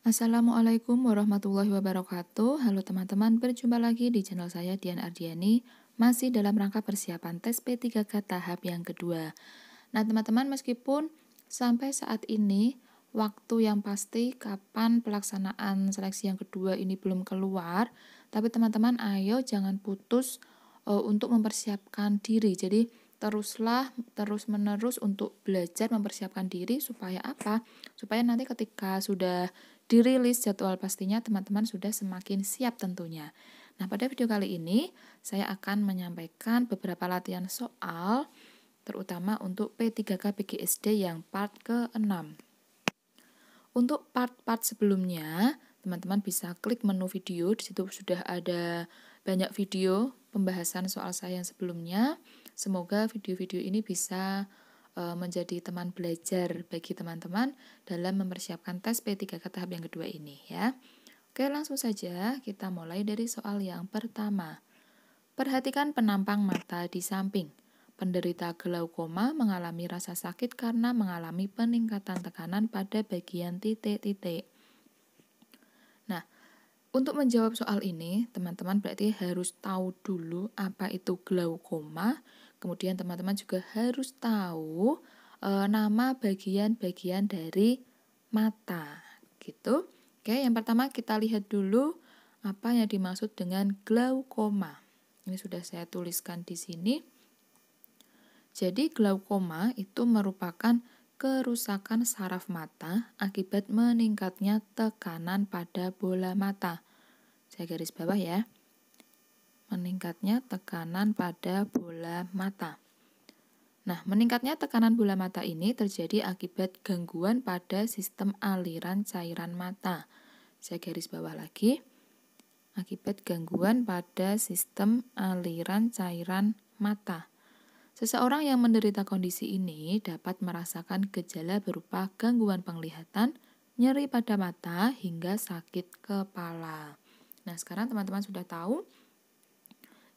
Assalamualaikum warahmatullahi wabarakatuh. Halo teman-teman, berjumpa lagi di channel saya Dian Ardiani, masih dalam rangka persiapan tes P3K tahap yang kedua. Nah teman-teman, meskipun sampai saat ini waktu yang pasti kapan pelaksanaan seleksi yang kedua ini belum keluar, tapi teman-teman ayo jangan putus untuk mempersiapkan diri. Jadi teruslah terus-menerus untuk belajar mempersiapkan diri supaya apa? Supaya nanti ketika sudah dirilis jadwal pastinya teman-teman sudah semakin siap tentunya. Nah, pada video kali ini saya akan menyampaikan beberapa latihan soal terutama untuk P3K PGSD yang part ke-6. Untuk part-part sebelumnya, teman-teman bisa klik menu video, di situ sudah ada banyak video pembahasan soal saya yang sebelumnya. Semoga video-video ini bisa menjadi teman belajar bagi teman-teman dalam mempersiapkan tes P3K tahap yang kedua ini ya. Oke, langsung saja kita mulai dari soal yang pertama. Perhatikan penampang mata di samping. Penderita glaukoma mengalami rasa sakit karena mengalami peningkatan tekanan pada bagian titik-titik. Nah, untuk menjawab soal ini, teman-teman berarti harus tahu dulu apa itu glaukoma. Kemudian teman-teman juga harus tahu nama bagian-bagian dari mata, gitu. Oke, yang pertama kita lihat dulu apa yang dimaksud dengan glaukoma. Ini sudah saya tuliskan di sini. Jadi glaukoma itu merupakan kerusakan saraf mata akibat meningkatnya tekanan pada bola mata. Saya garis bawah ya. Meningkatnya tekanan pada bola mata. Nah, meningkatnya tekanan bola mata ini terjadi akibat gangguan pada sistem aliran cairan mata. Saya garis bawah lagi. Akibat gangguan pada sistem aliran cairan mata. Seseorang yang menderita kondisi ini dapat merasakan gejala berupa gangguan penglihatan, nyeri pada mata, hingga sakit kepala. Nah, sekarang teman-teman sudah tahu.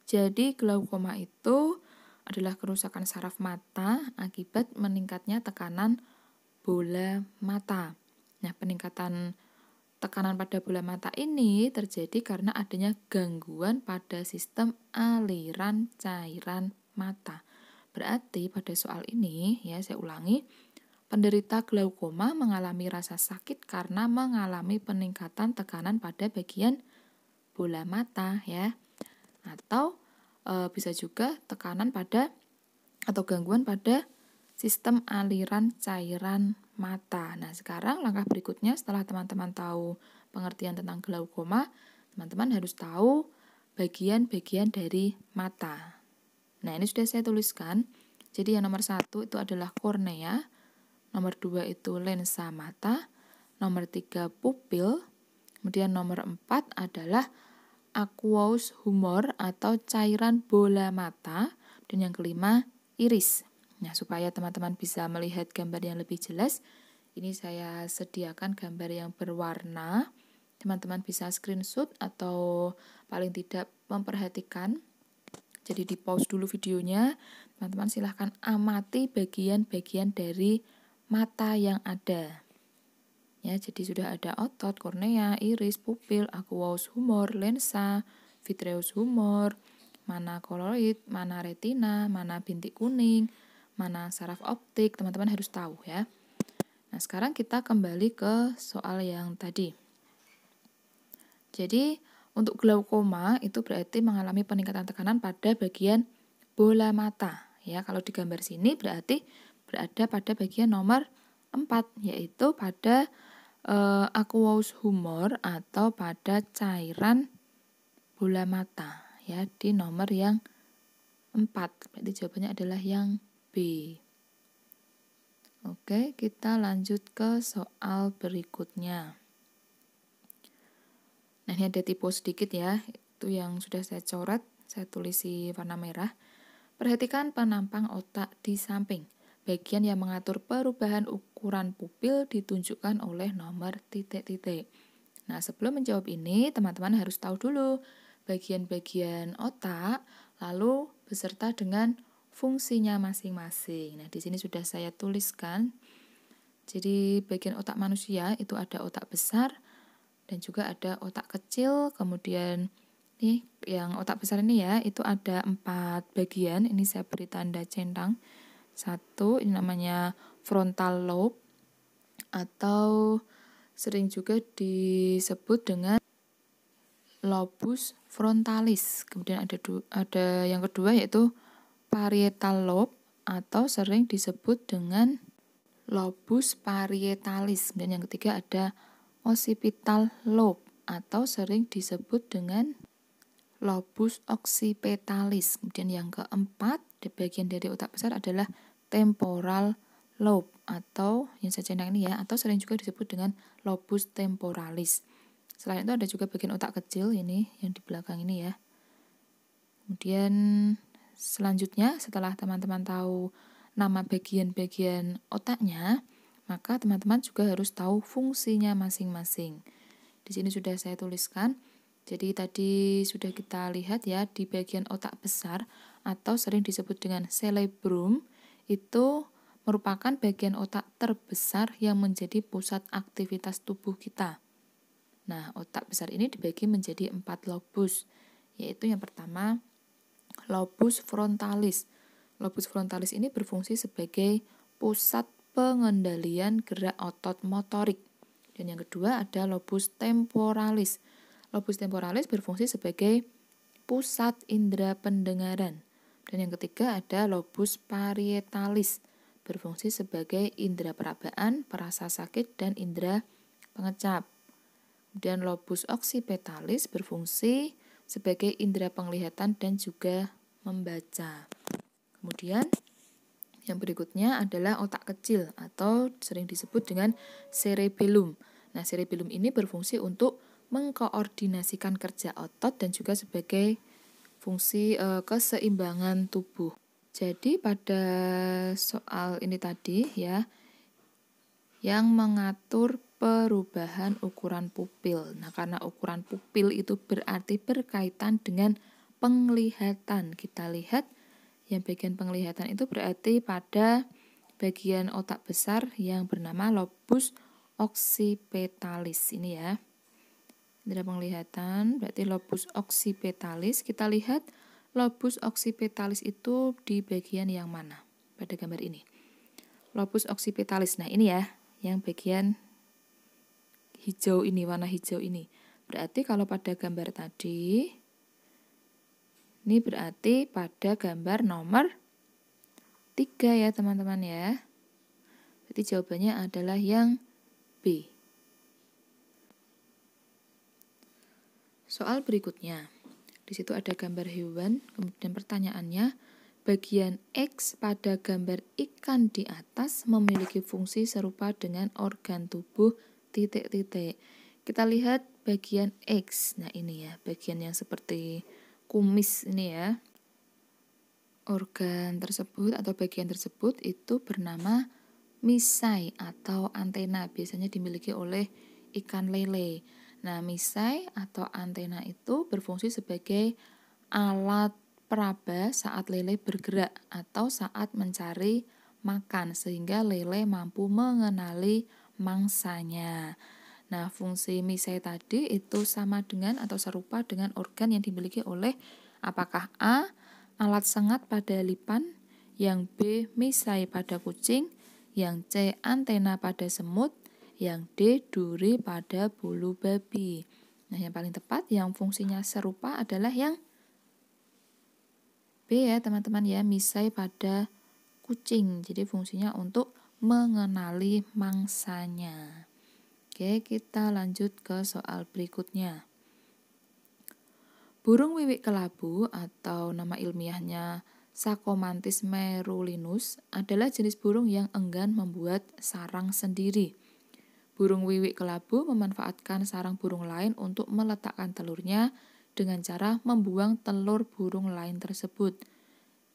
Jadi glaukoma itu adalah kerusakan saraf mata akibat meningkatnya tekanan bola mata. Nah, peningkatan tekanan pada bola mata ini terjadi karena adanya gangguan pada sistem aliran cairan mata. Berarti pada soal ini, ya saya ulangi, penderita glaukoma mengalami rasa sakit karena mengalami peningkatan tekanan pada bagian bola mata ya. Atau bisa juga tekanan pada atau gangguan pada sistem aliran cairan mata. Nah, sekarang langkah berikutnya setelah teman-teman tahu pengertian tentang glaukoma, teman-teman harus tahu bagian-bagian dari mata. Nah, ini sudah saya tuliskan. Jadi yang nomor 1 itu adalah kornea, nomor 2 itu lensa mata, nomor 3 pupil, kemudian nomor 4 adalah aqueous humor atau cairan bola mata, dan yang kelima iris. Nah, supaya teman-teman bisa melihat gambar yang lebih jelas, ini saya sediakan gambar yang berwarna. Teman-teman bisa screenshot atau paling tidak memperhatikan. Jadi di pause dulu videonya, teman-teman silahkan amati bagian-bagian dari mata yang ada. Ya, jadi sudah ada otot, kornea, iris, pupil, aqueous humor, lensa, vitreous humor, mana koloid, mana retina, mana bintik kuning, mana saraf optik, teman-teman harus tahu ya. Nah, sekarang kita kembali ke soal yang tadi. Jadi, untuk glaukoma itu berarti mengalami peningkatan tekanan pada bagian bola mata. Ya, kalau di gambar sini berarti berada pada bagian nomor 4, yaitu pada aqueous humor atau pada cairan bola mata ya, di nomor yang 4. Berarti jawabannya adalah yang B. Oke, kita lanjut ke soal berikutnya. Nah, ini ada tipe sedikit ya, itu yang sudah saya coret, saya tulisi warna merah. Perhatikan penampang otak di samping. Bagian yang mengatur perubahan ukuran pupil ditunjukkan oleh nomor titik-titik. Nah, sebelum menjawab ini, teman-teman harus tahu dulu bagian-bagian otak, lalu beserta dengan fungsinya masing-masing. Nah, di sini sudah saya tuliskan. Jadi, bagian otak manusia itu ada otak besar, dan juga ada otak kecil. Kemudian nih yang otak besar ini ya, itu ada 4 bagian. Ini saya beri tanda centang. Satu, ini namanya frontal lobe atau sering juga disebut dengan lobus frontalis. Kemudian ada yang kedua yaitu parietal lobe atau sering disebut dengan lobus parietalis. Dan yang ketiga ada occipital lobe atau sering disebut dengan lobus occipitalis. Kemudian yang keempat, di bagian dari otak besar adalah temporal lobe atau yang saya centang ini ya, atau sering juga disebut dengan lobus temporalis. Selain itu ada juga bagian otak kecil ini yang di belakang ini ya. Kemudian selanjutnya setelah teman-teman tahu nama bagian-bagian otaknya, maka teman-teman juga harus tahu fungsinya masing-masing. Di sini sudah saya tuliskan. Jadi tadi sudah kita lihat ya, di bagian otak besar atau sering disebut dengan cerebrum itu merupakan bagian otak terbesar yang menjadi pusat aktivitas tubuh kita. Nah, otak besar ini dibagi menjadi 4 lobus, yaitu yang pertama lobus frontalis. Lobus frontalis ini berfungsi sebagai pusat pengendalian gerak otot motorik. Dan yang kedua ada lobus temporalis. Lobus temporalis berfungsi sebagai pusat indera pendengaran. Dan yang ketiga ada lobus parietalis, berfungsi sebagai indera perabaan, perasa sakit, dan indera pengecap. Kemudian lobus occipitalis berfungsi sebagai indera penglihatan dan juga membaca. Kemudian yang berikutnya adalah otak kecil atau sering disebut dengan cerebellum. Nah, cerebellum ini berfungsi untuk mengkoordinasikan kerja otot dan juga sebagai fungsi keseimbangan tubuh. Jadi pada soal ini tadi ya, yang mengatur perubahan ukuran pupil. Nah, karena ukuran pupil itu berarti berkaitan dengan penglihatan. Kita lihat yang bagian penglihatan itu berarti pada bagian otak besar yang bernama lobus occipitalis ini ya. Indera penglihatan berarti lobus occipitalis. Kita lihat lobus occipitalis itu di bagian yang mana pada gambar ini. Lobus occipitalis. Nah, ini ya, yang bagian hijau ini, warna hijau ini. Berarti kalau pada gambar tadi, ini berarti pada gambar nomor 3 ya teman-teman ya. Jadi jawabannya adalah yang B. Soal berikutnya, di situ ada gambar hewan, kemudian pertanyaannya, bagian X pada gambar ikan di atas memiliki fungsi serupa dengan organ tubuh titik-titik. Kita lihat bagian X, nah ini ya, bagian yang seperti kumis ini ya. Organ tersebut atau bagian tersebut itu bernama misai atau antena, biasanya dimiliki oleh ikan lele. Nah, misai atau antena itu berfungsi sebagai alat peraba saat lele bergerak atau saat mencari makan, sehingga lele mampu mengenali mangsanya. Nah, fungsi misai tadi itu sama dengan atau serupa dengan organ yang dimiliki oleh apakah A, alat sengat pada lipan, yang B, misai pada kucing, yang C, antena pada semut, yang D, duri pada bulu babi. Nah, yang paling tepat yang fungsinya serupa adalah yang B ya teman-teman ya, misai pada kucing. Jadi fungsinya untuk mengenali mangsanya. Oke, kita lanjut ke soal berikutnya. Burung wiwik kelabu atau nama ilmiahnya Sacomantis merulinus adalah jenis burung yang enggan membuat sarang sendiri. Burung wiwik kelabu memanfaatkan sarang burung lain untuk meletakkan telurnya dengan cara membuang telur burung lain tersebut.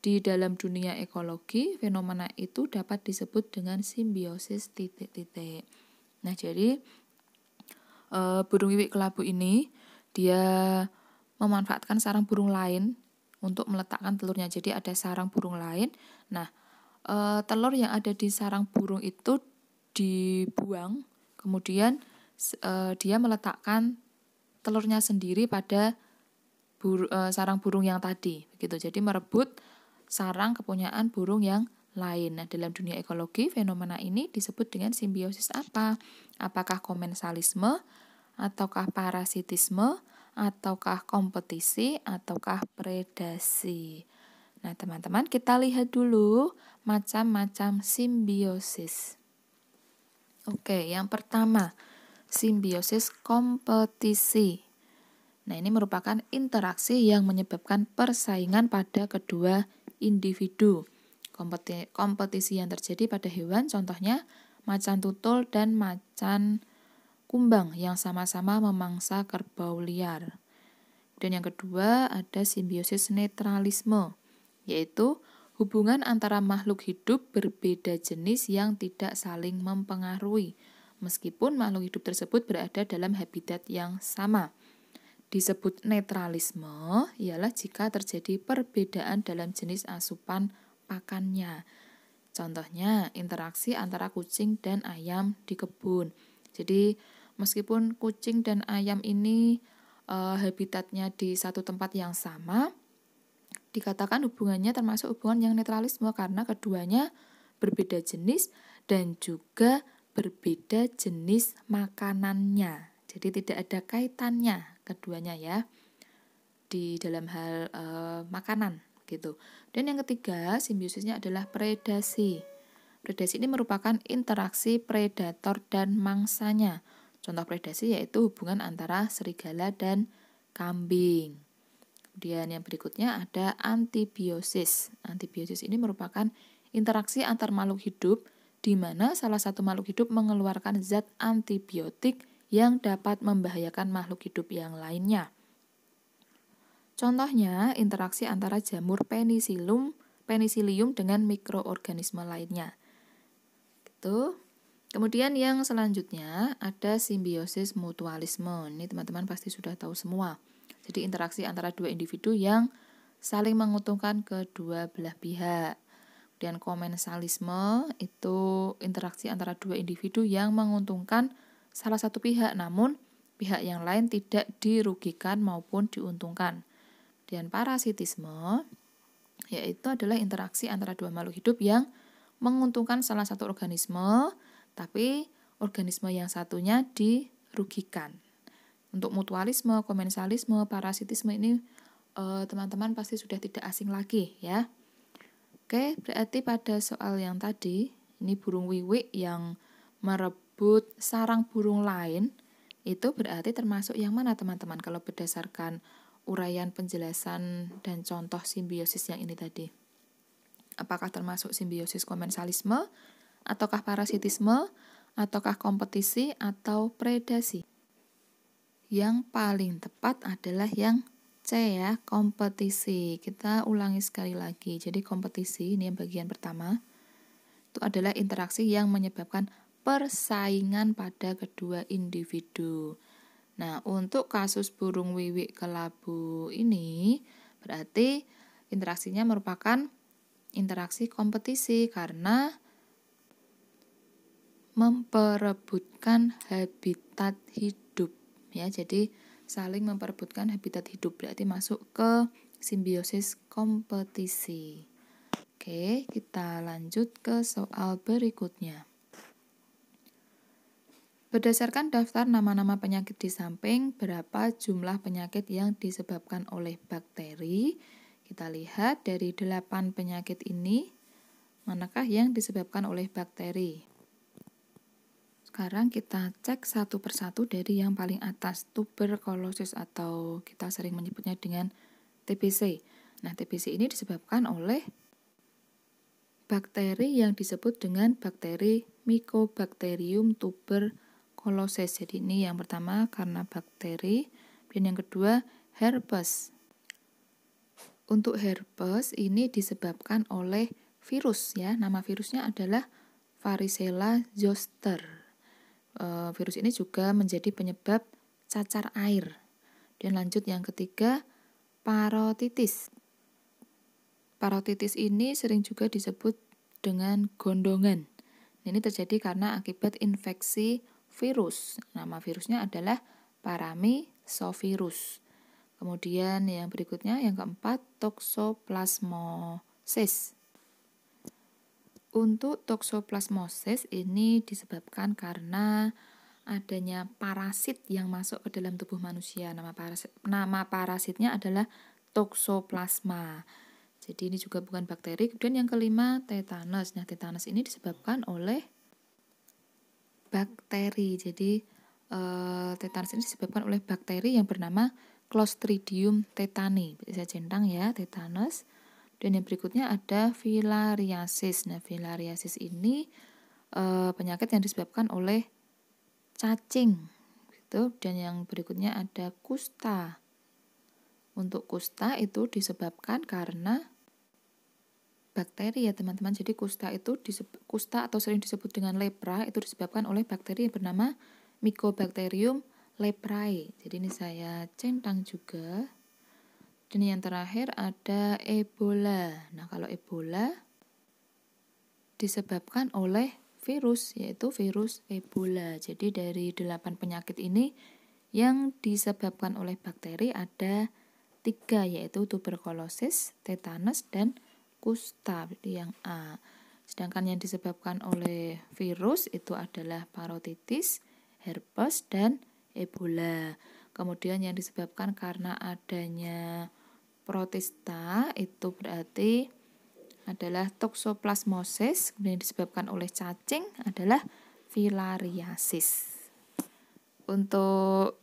Di dalam dunia ekologi, fenomena itu dapat disebut dengan simbiosis titik-titik. Nah, jadi burung wiwik kelabu ini dia memanfaatkan sarang burung lain untuk meletakkan telurnya. Jadi ada sarang burung lain. Nah, telur yang ada di sarang burung itu dibuang, kemudian dia meletakkan telurnya sendiri pada sarang burung yang tadi, begitu. Jadi merebut sarang kepunyaan burung yang lain. Nah, dalam dunia ekologi, fenomena ini disebut dengan simbiosis apa? Apakah komensalisme, ataukah parasitisme, ataukah kompetisi, ataukah predasi? Nah, teman-teman, kita lihat dulu macam-macam simbiosis. Oke, yang pertama, simbiosis kompetisi. Nah, ini merupakan interaksi yang menyebabkan persaingan pada kedua individu. Kompetisi yang terjadi pada hewan, contohnya macan tutul dan macan kumbang yang sama-sama memangsa kerbau liar. Dan yang kedua ada simbiosis netralisme, yaitu hubungan antara makhluk hidup berbeda jenis yang tidak saling mempengaruhi, meskipun makhluk hidup tersebut berada dalam habitat yang sama. Disebut netralisme ialah jika terjadi perbedaan dalam jenis asupan pakannya. Contohnya interaksi antara kucing dan ayam di kebun. Jadi meskipun kucing dan ayam ini habitatnya di satu tempat yang sama, dikatakan hubungannya termasuk hubungan yang netralisme karena keduanya berbeda jenis dan juga berbeda jenis makanannya. Jadi tidak ada kaitannya keduanya ya di dalam hal makanan gitu. Dan yang ketiga, simbiosisnya adalah predasi. Predasi ini merupakan interaksi predator dan mangsanya. Contoh predasi yaitu hubungan antara serigala dan kambing. Kemudian yang berikutnya ada antibiosis. Antibiosis ini merupakan interaksi antar makhluk hidup di mana salah satu makhluk hidup mengeluarkan zat antibiotik yang dapat membahayakan makhluk hidup yang lainnya. Contohnya interaksi antara jamur penicillium dengan mikroorganisme lainnya. Gitu. Kemudian yang selanjutnya ada simbiosis mutualisme. Ini teman-teman pasti sudah tahu semua. Jadi interaksi antara dua individu yang saling menguntungkan kedua belah pihak. Kemudian komensalisme itu interaksi antara dua individu yang menguntungkan salah satu pihak, namun pihak yang lain tidak dirugikan maupun diuntungkan. Dan parasitisme yaitu adalah interaksi antara dua makhluk hidup yang menguntungkan salah satu organisme, tapi organisme yang satunya dirugikan. Untuk mutualisme, komensalisme, parasitisme ini teman-teman pasti sudah tidak asing lagi ya. Oke, berarti pada soal yang tadi, ini burung wiwik yang merebut sarang burung lain, itu berarti termasuk yang mana teman-teman kalau berdasarkan uraian penjelasan dan contoh simbiosis yang ini tadi? Apakah termasuk simbiosis komensalisme, ataukah parasitisme, ataukah kompetisi, atau predasi? Yang paling tepat adalah yang C ya, kompetisi. Kita ulangi sekali lagi. Jadi kompetisi, ini yang bagian pertama, itu adalah interaksi yang menyebabkan persaingan pada kedua individu. Nah, untuk kasus burung wiwik kelabu ini, berarti interaksinya merupakan interaksi kompetisi karena memperebutkan habitat hidup ya. Jadi saling memperebutkan habitat hidup berarti masuk ke simbiosis kompetisi. Oke, kita lanjut ke soal berikutnya. Berdasarkan daftar nama-nama penyakit di samping, berapa jumlah penyakit yang disebabkan oleh bakteri? Kita lihat dari 8 penyakit ini, manakah yang disebabkan oleh bakteri? Sekarang kita cek satu persatu dari yang paling atas, tuberkulosis atau kita sering menyebutnya dengan TBC. Nah, TBC ini disebabkan oleh bakteri yang disebut dengan bakteri Mycobacterium tuberculosis. Jadi ini yang pertama karena bakteri, dan yang kedua herpes. Untuk herpes ini disebabkan oleh virus ya. Nama virusnya adalah Varicella zoster. Virus ini juga menjadi penyebab cacar air. Dan lanjut yang ketiga, parotitis. Parotitis ini sering juga disebut dengan gondongan. Ini terjadi karena akibat infeksi virus. Nama virusnya adalah paramisovirus. Kemudian yang berikutnya, yang keempat, toksoplasmosis. Untuk toksoplasmosis ini disebabkan karena adanya parasit yang masuk ke dalam tubuh manusia. Nama parasitnya adalah toksoplasma. Jadi ini juga bukan bakteri. Kemudian yang kelima, tetanus. Nah, tetanus ini disebabkan oleh bakteri. Jadi tetanus ini disebabkan oleh bakteri yang bernama Clostridium tetani. Bisa centang ya, tetanus. Dan yang berikutnya ada filariasis. Nah, filariasis ini penyakit yang disebabkan oleh cacing. Gitu. Dan yang berikutnya ada kusta. Untuk kusta itu disebabkan karena bakteri ya teman-teman. Jadi kusta atau sering disebut dengan lepra itu disebabkan oleh bakteri yang bernama Mycobacterium leprae. Jadi ini saya centang juga. Dan yang terakhir ada Ebola. Nah, kalau Ebola disebabkan oleh virus, yaitu virus Ebola. Jadi dari 8 penyakit ini yang disebabkan oleh bakteri ada 3, yaitu tuberkulosis, tetanus, dan kusta, yang A. Sedangkan yang disebabkan oleh virus itu adalah parotitis, herpes, dan Ebola. Kemudian yang disebabkan karena adanya protista itu berarti adalah toksoplasmosis. Kemudian yang disebabkan oleh cacing adalah filariasis. Untuk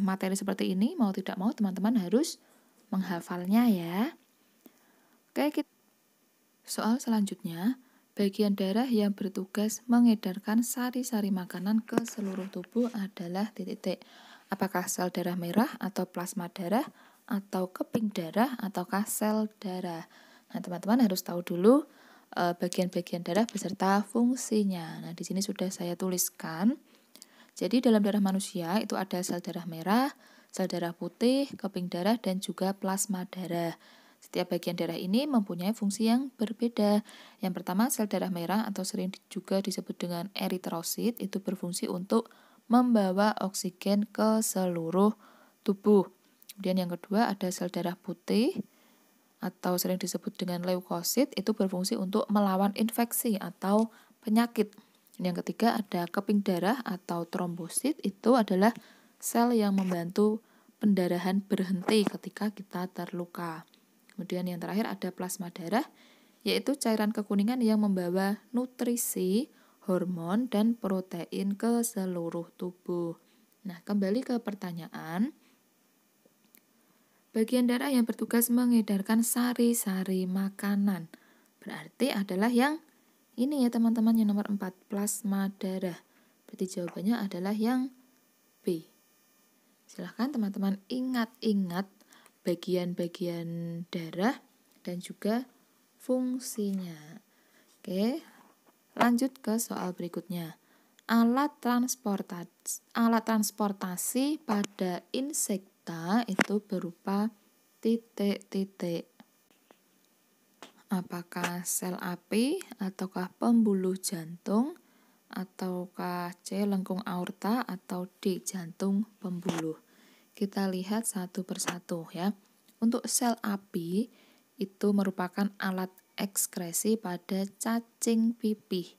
materi seperti ini mau tidak mau teman-teman harus menghafalnya ya. Oke, soal selanjutnya, bagian darah yang bertugas mengedarkan sari-sari makanan ke seluruh tubuh adalah titik-titik. Apakah sel darah merah atau plasma darah atau keping darah ataukah sel darah? Nah, teman-teman harus tahu dulu bagian-bagian darah beserta fungsinya. Nah, di sini sudah saya tuliskan. Jadi dalam darah manusia itu ada sel darah merah, sel darah putih, keping darah, dan juga plasma darah. Setiap bagian darah ini mempunyai fungsi yang berbeda. Yang pertama, sel darah merah atau sering juga disebut dengan eritrosit itu berfungsi untuk membawa oksigen ke seluruh tubuh. Kemudian yang kedua ada sel darah putih atau sering disebut dengan leukosit itu berfungsi untuk melawan infeksi atau penyakit. Yang ketiga ada keping darah atau trombosit, itu adalah sel yang membantu pendarahan berhenti ketika kita terluka. Kemudian yang terakhir ada plasma darah, yaitu cairan kekuningan yang membawa nutrisi, hormon, dan protein ke seluruh tubuh. Nah, kembali ke pertanyaan. Bagian darah yang bertugas mengedarkan sari-sari makanan. Berarti adalah yang ini ya teman-teman, yang nomor 4, plasma darah. Berarti jawabannya adalah yang B. Silahkan teman-teman ingat-ingat bagian-bagian darah dan juga fungsinya. Oke, lanjut ke soal berikutnya. Alat transportasi pada insekta itu berupa titik-titik. Apakah sel api, ataukah pembuluh jantung, ataukah C, lengkung aorta, atau D, jantung pembuluh. Kita lihat satu persatu ya. Untuk sel api itu merupakan alat ekskresi pada cacing pipih.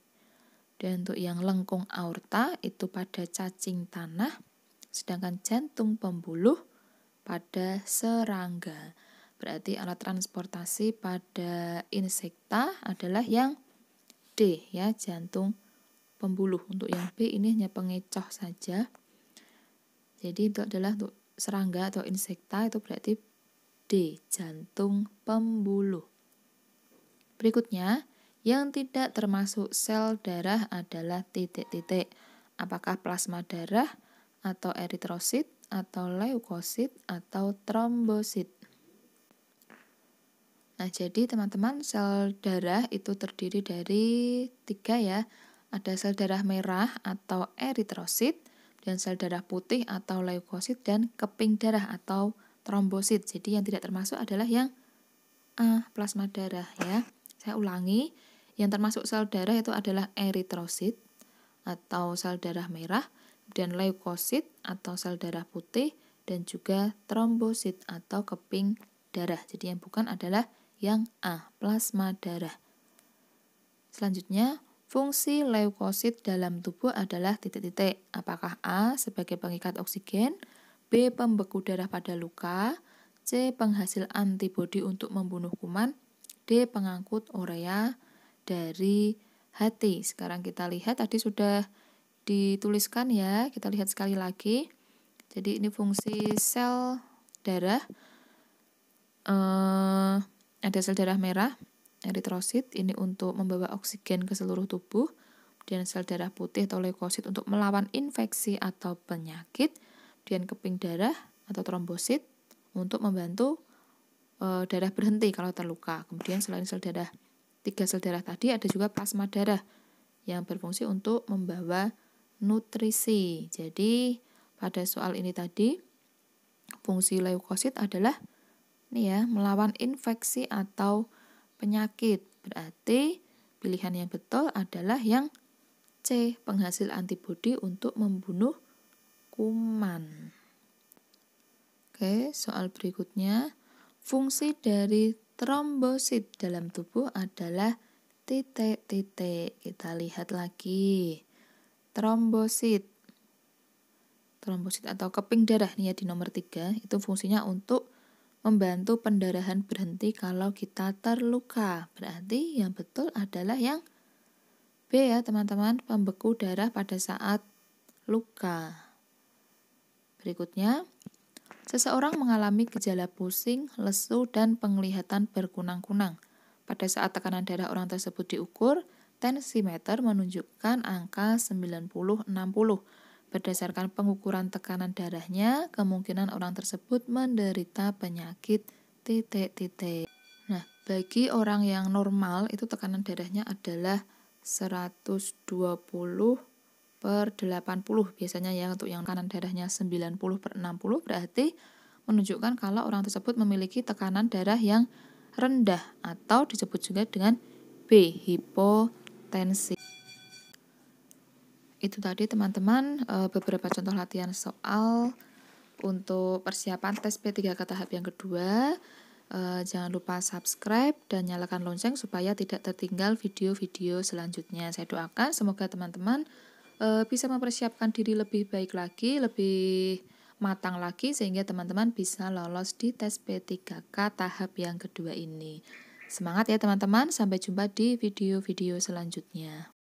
Dan untuk yang lengkung aorta itu pada cacing tanah, sedangkan jantung pembuluh pada serangga. Berarti alat transportasi pada insekta adalah yang D ya, jantung pembuluh. Untuk yang B ini hanya pengecoh saja. Jadi itu adalah untuk serangga atau insekta, itu berarti D, jantung pembuluh. Berikutnya, yang tidak termasuk sel darah adalah titik-titik. Apakah plasma darah, atau eritrosit, atau leukosit, atau trombosit? Nah, jadi teman-teman, sel darah itu terdiri dari 3 ya. Ada sel darah merah atau eritrosit, dan sel darah putih atau leukosit, dan keping darah atau trombosit. Jadi yang tidak termasuk adalah yang A, plasma darah ya. Saya ulangi, yang termasuk sel darah itu adalah eritrosit atau sel darah merah, kemudian leukosit atau sel darah putih, dan juga trombosit atau keping darah. Jadi yang bukan adalah yang A, plasma darah. Selanjutnya, fungsi leukosit dalam tubuh adalah titik-titik. Apakah A sebagai pengikat oksigen, B pembeku darah pada luka, C penghasil antibodi untuk membunuh kuman, D pengangkut urea dari hati. Sekarang kita lihat, tadi sudah dituliskan ya, kita lihat sekali lagi. Jadi ini fungsi sel darah, ada sel darah merah, eritrosit, ini untuk membawa oksigen ke seluruh tubuh. Kemudian sel darah putih atau leukosit untuk melawan infeksi atau penyakit. Kemudian keping darah atau trombosit untuk membantu darah berhenti kalau terluka. Kemudian selain sel darah, 3 sel darah tadi, ada juga plasma darah yang berfungsi untuk membawa nutrisi. Jadi pada soal ini tadi, fungsi leukosit adalah ini ya, melawan infeksi atau penyakit. Berarti pilihan yang betul adalah yang C, penghasil antibodi untuk membunuh kuman. Oke, soal berikutnya. Fungsi dari trombosit dalam tubuh adalah titik-titik. Kita lihat lagi. Trombosit. Trombosit atau keping darah nih ya di nomor 3, itu fungsinya untuk membantu pendarahan berhenti kalau kita terluka. Berarti yang betul adalah yang B ya teman-teman, pembeku darah pada saat luka. Berikutnya, seseorang mengalami gejala pusing, lesu, dan penglihatan berkunang-kunang. Pada saat tekanan darah orang tersebut diukur, tensimeter menunjukkan angka 90-60. Berdasarkan pengukuran tekanan darahnya, kemungkinan orang tersebut menderita penyakit titik-titik. Nah, bagi orang yang normal itu tekanan darahnya adalah 120/80 biasanya ya. Untuk yang tekanan darahnya 90/60 berarti menunjukkan kalau orang tersebut memiliki tekanan darah yang rendah atau disebut juga dengan B, hipotensi. Itu tadi teman-teman beberapa contoh latihan soal untuk persiapan tes P3K tahap yang kedua. Jangan lupa subscribe dan nyalakan lonceng supaya tidak tertinggal video-video selanjutnya. Saya doakan semoga teman-teman bisa mempersiapkan diri lebih baik lagi, lebih matang lagi, sehingga teman-teman bisa lolos di tes P3K tahap yang kedua ini. Semangat ya teman-teman, sampai jumpa di video-video selanjutnya.